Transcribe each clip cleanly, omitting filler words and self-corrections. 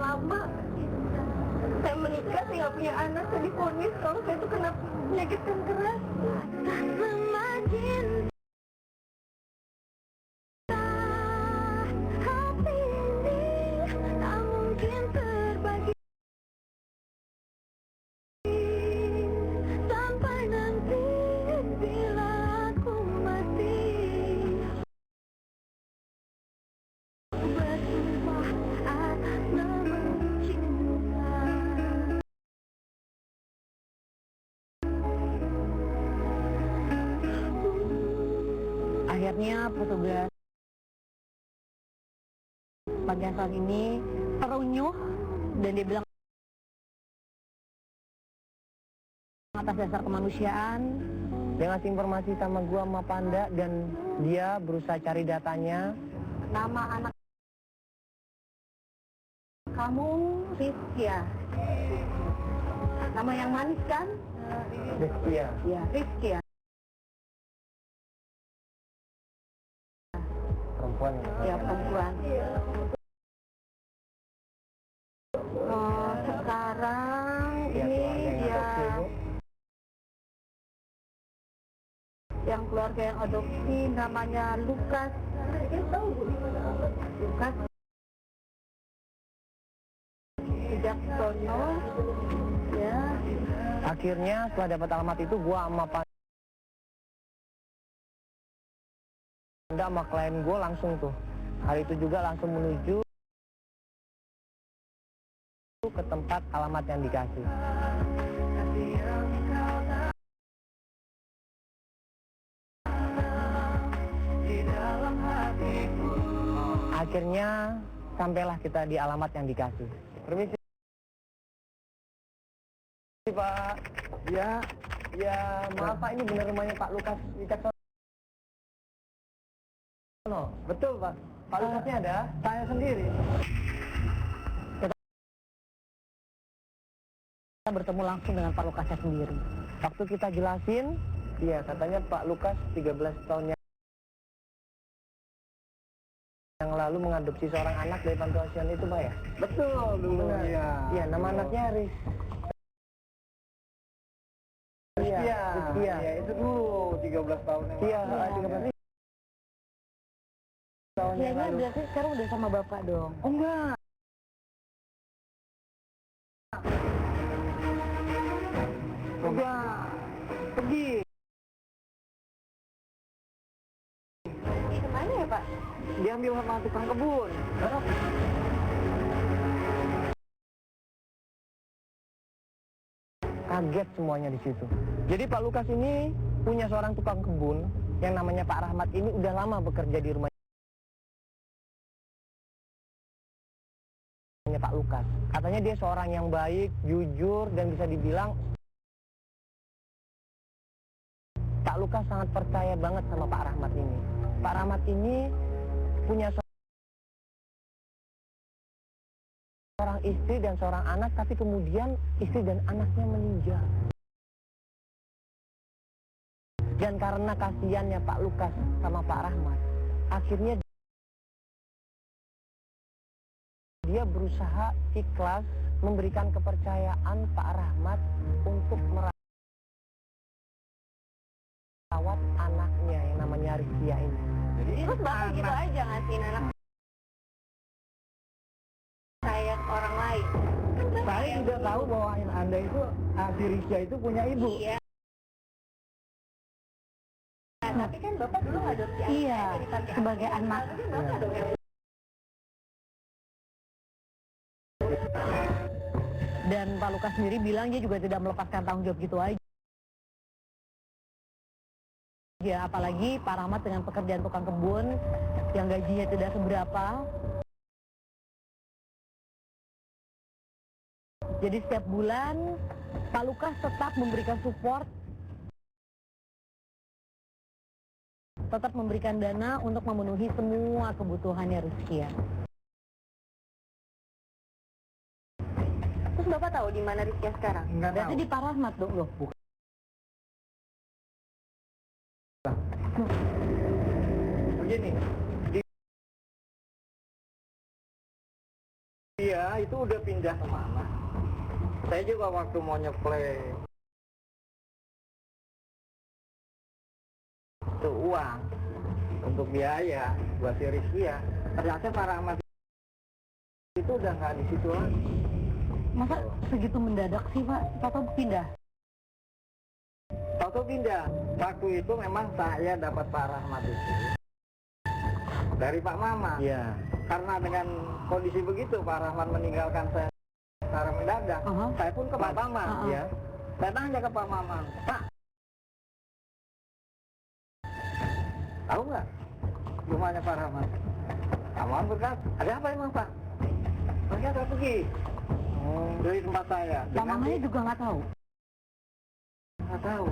lama. Saya menikah, saya nggak punya anak, saya divonis kalau saya itu kena penyakit keras. Hati ini tak mungkin terbagi sampai nanti bila aku mati. Bersumpah atas nama cinta. Akhirnya petugas pagi saat ini terunyuh dan dia bilang atas dasar kemanusiaan. Dia ngasih informasi sama gua sama Panda dan dia berusaha cari datanya. Nama anak kamu Rizkia. Nama yang manis kan? Rizkia. Ya, Rizkia. Perempuan. Ya, perempuan. Oh, sekarang Iya, ini keluarga yang dia adopsi, Bu. yang keluarga yang adopsi namanya Lukas. Lukas Wijaksono. Ya. Akhirnya setelah dapat alamat itu gua sama Panda sama klien gua langsung tuh. Hari itu juga langsung menuju ke tempat alamat yang dikasih. Akhirnya sampailah kita di alamat yang dikasih. Permisi Pak. Ya, maaf Pak, ini benar rumahnya Pak Lukas Wijaksono. Betul Pak. Pak Lukasnya ada? Saya sendiri. Kita bertemu langsung dengan Pak Lukasnya sendiri. Waktu kita jelasin, iya katanya Pak Lukas 13 tahun yang lalu mengadopsi seorang anak dari panti asuhan itu Pak ya? Betul dulu. Benar. Iya. Iya, nama anaknya Riz. Iya. Iya. Iya, itu dulu 13 tahun yang Iya, lalu. 13 tahun yang Kayaknya lalu. berarti sekarang udah sama Bapak dong. Oh enggak. Enggak. Pergi. Ini kemana ya Pak? Diambil sama tukang kebun. Kaget semuanya di situ. Jadi Pak Lukas ini punya seorang tukang kebun yang namanya Pak Rahmat ini udah lama bekerja di rumahnya Pak Lukas. Katanya dia seorang yang baik, jujur, dan bisa dibilang Pak Lukas sangat percaya banget sama Pak Rahmat ini. Pak Rahmat ini punya seorang istri dan seorang anak, tapi kemudian istri dan anaknya meninggal. Dan karena kasihannya Pak Lukas sama Pak Rahmat, akhirnya dia berusaha ikhlas memberikan kepercayaan Pak Rahmat untuk merawat anaknya yang namanya Rizkia ini. Terus Bapak gitu aja ngasihin anak saya ke orang lain. Saya juga tahu bahwa Anda itu, si Rizkia itu punya ibu. Iya. Nah, tapi kan Bapak dulu adopsi anak Iya, saya dari panti sebagai asuhan. anak. Tapi Bapak dong yang Dan Pak Lukas sendiri bilang dia juga tidak melepaskan tanggung jawab gitu aja. Ya, apalagi Pak Rahmat dengan pekerjaan tukang kebun yang gajinya tidak seberapa. Jadi setiap bulan Pak Lukas tetap memberikan support, tetap memberikan dana untuk memenuhi semua kebutuhannya Rizkia. Terus Bapak tahu di mana Rizkia sekarang? Enggak Berarti tahu. di Pak Rahmat dong loh. Begini. Dia itu udah pindah kemana. Saya juga waktu mau nyeplay itu uang untuk biaya buat si Rizky ya, ternyata Pak Rahmat itu udah nggak di situ lagi. Masa segitu mendadak sih Pak? Atau pindah? Tahu pindah. Waktu itu memang saya dapat Pak Rahmat itu dari Pak Mama. Iya. Karena dengan kondisi begitu Pak Rahmat meninggalkan saya secara mendadak. Saya pun ke Pak Mama. Ya. Saya tanya ke Pak Mama, Pak, tahu nggak rumahnya Pak Rahmat? Pak Mama berkata, ada apa emang Pak? Ternyata pergi dari tempat saya. Pak Mamanya juga nggak tahu? Nggak tahu.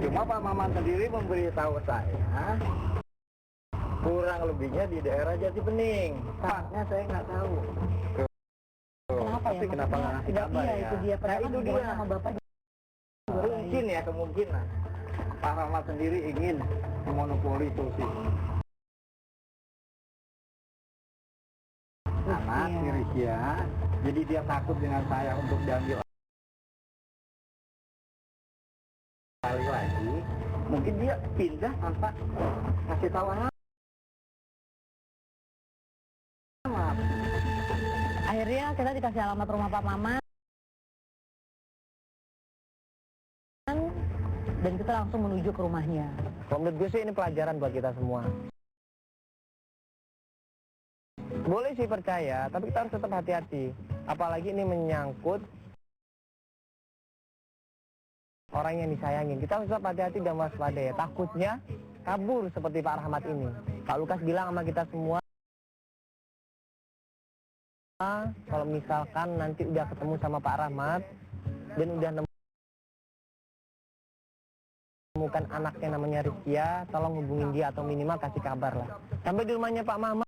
Cuma Pak Maman sendiri memberitahu saya kurang lebihnya di daerah Jati Bening. Tepatnya saya nggak tahu. Kenapa ya? Tapi kenapa nggak ngasih kabar Iya, ya? itu dia. Nah Padahal itu hubungannya dia. sama Bapak Mungkin ya, kemungkinan Pak Rahmat sendiri ingin memonopoli itu sih. Anak si Rizkia, jadi dia takut dengan saya untuk diambil kali lagi. Mungkin dia pindah tanpa kasih tahu anak. Akhirnya kita dikasih alamat rumah Pak Maman dan kita langsung menuju ke rumahnya. Kalau menurut gue sih ini pelajaran buat kita semua. Boleh sih percaya, tapi kita harus tetap hati-hati. Apalagi ini menyangkut orang yang disayangin. Kita harus tetap hati-hati dan waspada ya. Takutnya kabur seperti Pak Rahmat ini. Pak Lukas bilang sama kita semua, kalau misalkan nanti udah ketemu sama Pak Rahmat dan udah menemukan anaknya namanya Rizkia, tolong hubungin dia atau minimal kasih kabar lah. Sampai di rumahnya Pak Maman.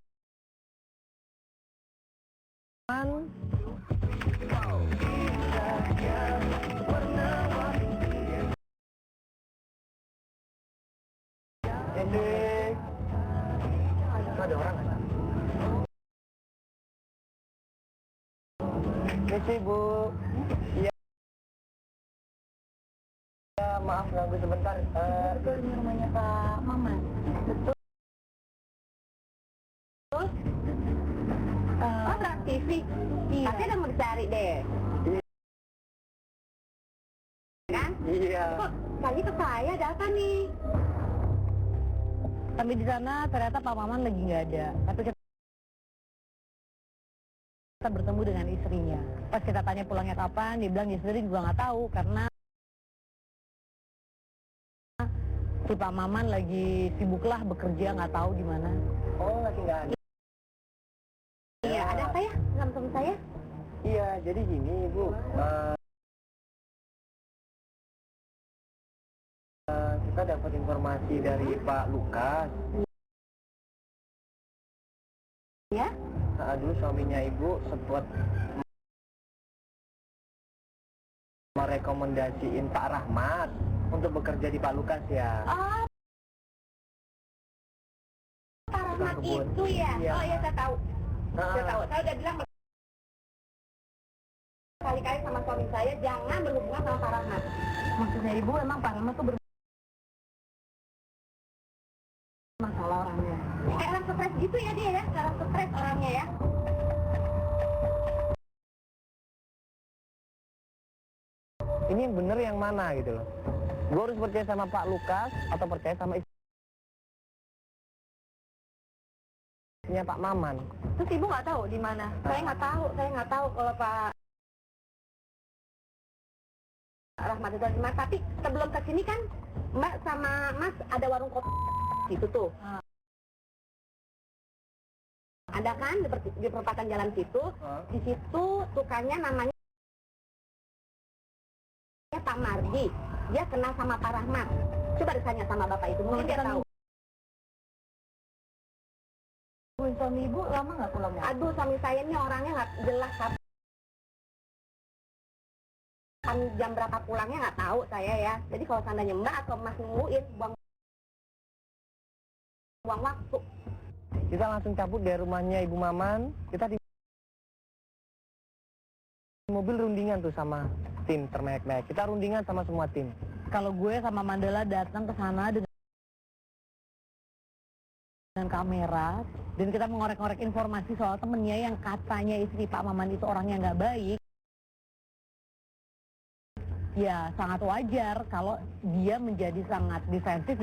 Ada orang nggak? Misi Bu. Iya. Ya, maaf ganggu sebentar. Betul, ini rumahnya Pak Maman. Betul. Terus? Oh, Trans TV. Iya. Pasti udah mau dicari deh. Kan? Iya. Kok kali ke saya ada apa nih? Sampai di sana ternyata Pak Maman lagi nggak ada. Tapi kita bertemu dengan istrinya. Pas kita tanya pulangnya kapan, dia bilang dia sendiri juga nggak tahu karena si Pak Maman lagi sibuk lah bekerja, nggak tahu di mana. Oh, lagi nggak ada. Iya, ada apa ya? Sama teman saya? Iya, jadi gini Bu. Kita dapat informasi dari Pak Lukas. Ya? Dulu suaminya Ibu sempat merekomendasiin Pak Rahmat untuk bekerja di Pak Lukas ya. Oh, Pak Rahmat Kebun. itu ya? Iya. Oh iya, saya tahu. Saya tahu. Saya udah bilang kali-kali sama suami saya jangan berhubungan sama Pak Rahmat. Maksudnya Ibu emang Pak Maman tuh masalah orangnya. Kayak orang stres gitu ya dia ya? Orang stres orangnya ya? Ini yang bener yang mana gitu loh. Gue harus percaya sama Pak Lukas atau percaya sama istrinya Pak Maman. Terus ibu nggak tahu di mana? Saya nggak tahu kalau Pak Rahmat itu di mana. Tapi sebelum ke sini kan Mbak sama Mas ada warung kopi itu tuh. Ada kan di perempatan jalan situ. Di situ tukangnya namanya Pak Mardi. Dia kenal sama Pak Rahmat. Coba ditanya sama bapak itu, mungkin dia tahu. Suami Ibu lama nggak pulangnya? Aduh, suami saya ini orangnya nggak jelas kapan jam berapa pulangnya nggak tahu saya ya. Jadi kalau seandainya Mbak atau Mas nungguin, buang waktu. Kita langsung cabut dari rumahnya Ibu Maman. Kita di mobil rundingan tuh sama tim termehek-mehek. Kita rundingan sama semua tim. Kalau gue sama Mandala datang ke sana dengan kamera dan kita mengorek-ngorek informasi soal temennya yang katanya istri Pak Maman itu orangnya nggak baik, ya sangat wajar kalau dia menjadi sangat defensif.